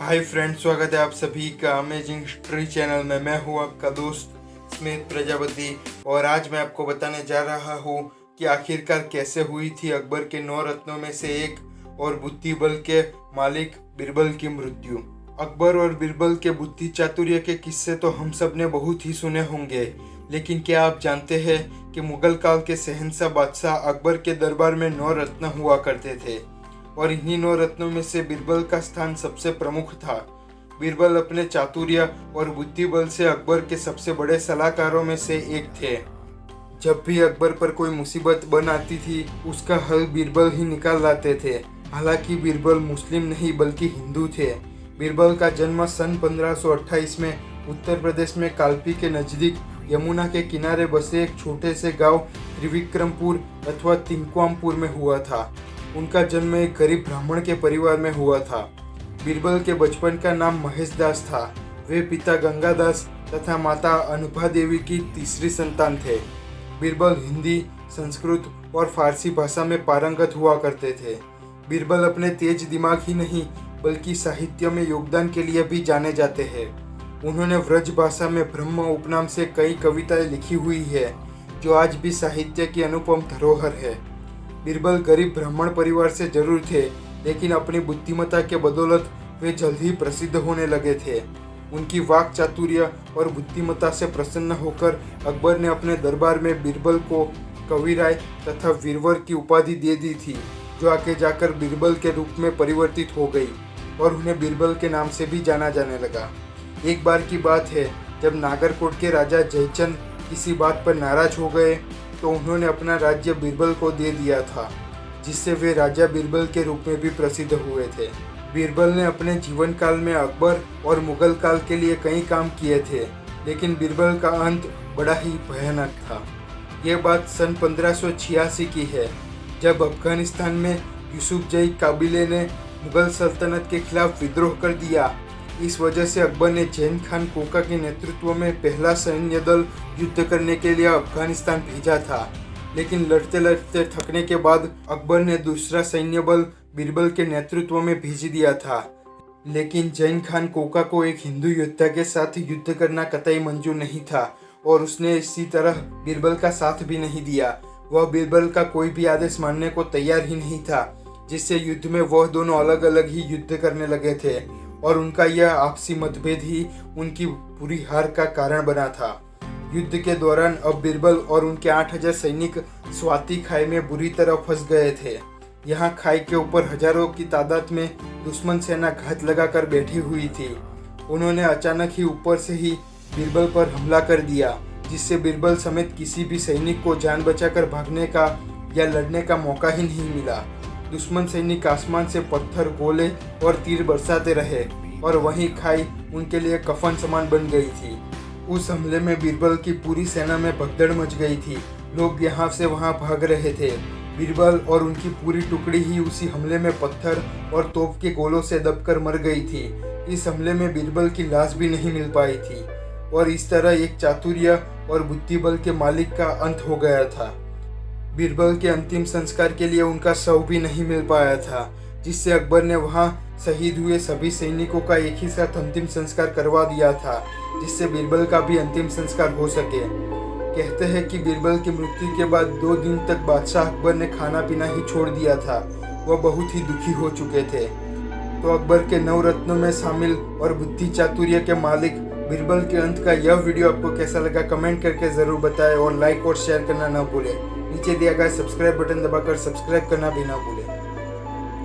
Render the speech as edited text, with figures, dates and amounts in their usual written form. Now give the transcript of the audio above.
Hi friends, स्वागत है आप सभी का अमेजिंग हिस्ट्री चैनल में। मैं हूं आपका दोस्त स्मित प्रजापति और आज मैं आपको बताने जा रहा हूं कि आखिरकार कैसे हुई थी अकबर के 9 रत्नों में से एक और बुद्धिबल के मालिक बीरबल की मृत्यु। अकबर और बीरबल के बुद्धि चातुर्य के किस्से तो हम सब ने बहुत ही सुने होंगे, लेकिन क्या आप जानते हैं कि मुगल काल के शहंशाह बादशाह अकबर के दरबार में 9 रत्न हुआ करते थे और इन्हीं 9 रत्नों में से बीरबल का स्थान सबसे प्रमुख था। बीरबल अपने चातुर्य और बुद्धिबल से अकबर के सबसे बड़े सलाहकारों में से एक थे। जब भी अकबर पर कोई मुसीबत बन आती थी, उसका हल बीरबल ही निकाल लाते थे। हालांकि बीरबल मुस्लिम नहीं बल्कि हिंदू थे। बीरबल का जन्म सन 1528 में उत्तर प्रदेश में कालपी के नज़दीक यमुना के किनारे बसे एक छोटे से गांव त्रिविक्रमपुर अथवा तिंकुआमपुर में हुआ था। उनका जन्म एक गरीब ब्राह्मण के परिवार में हुआ था। बीरबल के बचपन का नाम महेश दास था। वे पिता गंगादास तथा माता अनुभा देवी की तीसरी संतान थे। बीरबल हिंदी, संस्कृत और फारसी भाषा में पारंगत हुआ करते थे। बीरबल अपने तेज दिमाग ही नहीं बल्कि साहित्य में योगदान के लिए भी जाने जाते हैं। उन्होंने व्रज भाषा में ब्रह्म उपनाम से कई कविताएं लिखी हुई है, जो आज भी साहित्य की अनुपम धरोहर है। बीरबल गरीब ब्राह्मण परिवार से जरूर थे, लेकिन अपनी बुद्धिमत्ता के बदौलत वे जल्द ही प्रसिद्ध होने लगे थे। उनकी वाक चातुर्य और बुद्धिमत्ता से प्रसन्न होकर अकबर ने अपने दरबार में बीरबल को कविराय तथा वीरवर की उपाधि दे दी थी, जो आगे जाकर बीरबल के रूप में परिवर्तित हो गई और उन्हें बीरबल के नाम से भी जाना जाने लगा। एक बार की बात है, जब नागरकोट के राजा जयचंद किसी बात पर नाराज हो गए तो उन्होंने अपना राज्य बीरबल को दे दिया था, जिससे वे राजा बीरबल के रूप में भी प्रसिद्ध हुए थे। बीरबल ने अपने जीवन काल में अकबर और मुगल काल के लिए कई काम किए थे, लेकिन बीरबल का अंत बड़ा ही भयानक था। यह बात सन 1586 की है, जब अफगानिस्तान में यूसुफजई काबिले ने मुगल सल्तनत के खिलाफ विद्रोह कर दिया। इस वजह से अकबर ने जैन खान कोका के नेतृत्व में पहला सैन्य दल युद्ध करने के लिए अफगानिस्तान भेजा था, लेकिन लड़ते लड़ते थकने के बाद अकबर ने दूसरा सैन्य बल बीरबल के नेतृत्व में भेज दिया था। लेकिन जैन खान कोका को एक हिंदू योद्धा के साथ युद्ध करना कतई मंजूर नहीं था और उसने इसी तरह बीरबल का साथ भी नहीं दिया। वह बीरबल का कोई भी आदेश मानने को तैयार ही नहीं था, जिससे युद्ध में वह दोनों अलग अलग ही युद्ध करने लगे थे और उनका यह आपसी मतभेद ही उनकी बुरी हार का कारण बना था। युद्ध के दौरान अब बीरबल और उनके 8000 सैनिक स्वाति खाई में बुरी तरह फंस गए थे। यहाँ खाई के ऊपर हजारों की तादाद में दुश्मन सेना घात लगाकर बैठी हुई थी। उन्होंने अचानक ही ऊपर से ही बीरबल पर हमला कर दिया, जिससे बीरबल समेत किसी भी सैनिक को जान बचाकर भागने का या लड़ने का मौका ही नहीं मिला। दुश्मन सैनिक आसमान से पत्थर, गोले और तीर बरसाते रहे और वहीं खाई उनके लिए कफन समान बन गई थी। उस हमले में बीरबल की पूरी सेना में भगदड़ मच गई थी। लोग यहाँ से वहाँ भाग रहे थे। बीरबल और उनकी पूरी टुकड़ी ही उसी हमले में पत्थर और तोप के गोलों से दबकर मर गई थी। इस हमले में बीरबल की लाश भी नहीं मिल पाई थी और इस तरह एक चातुर्य और बुद्धिबल के मालिक का अंत हो गया था। बीरबल के अंतिम संस्कार के लिए उनका शव भी नहीं मिल पाया था, जिससे अकबर ने वहां शहीद हुए सभी सैनिकों का एक ही साथ अंतिम संस्कार करवा दिया था, जिससे बीरबल का भी अंतिम संस्कार हो सके। कहते हैं कि बीरबल की मृत्यु के बाद 2 दिन तक बादशाह अकबर ने खाना पीना ही छोड़ दिया था। वह बहुत ही दुखी हो चुके थे। तो अकबर के 9 रत्नों में शामिल और बुद्धि चातुर्य के मालिक बीरबल के अंत का यह वीडियो आपको कैसा लगा, कमेंट करके जरूर बताएं और लाइक और शेयर करना न भूलें। नीचे दिया गया सब्सक्राइब बटन दबाकर सब्सक्राइब करना भी ना भूलें।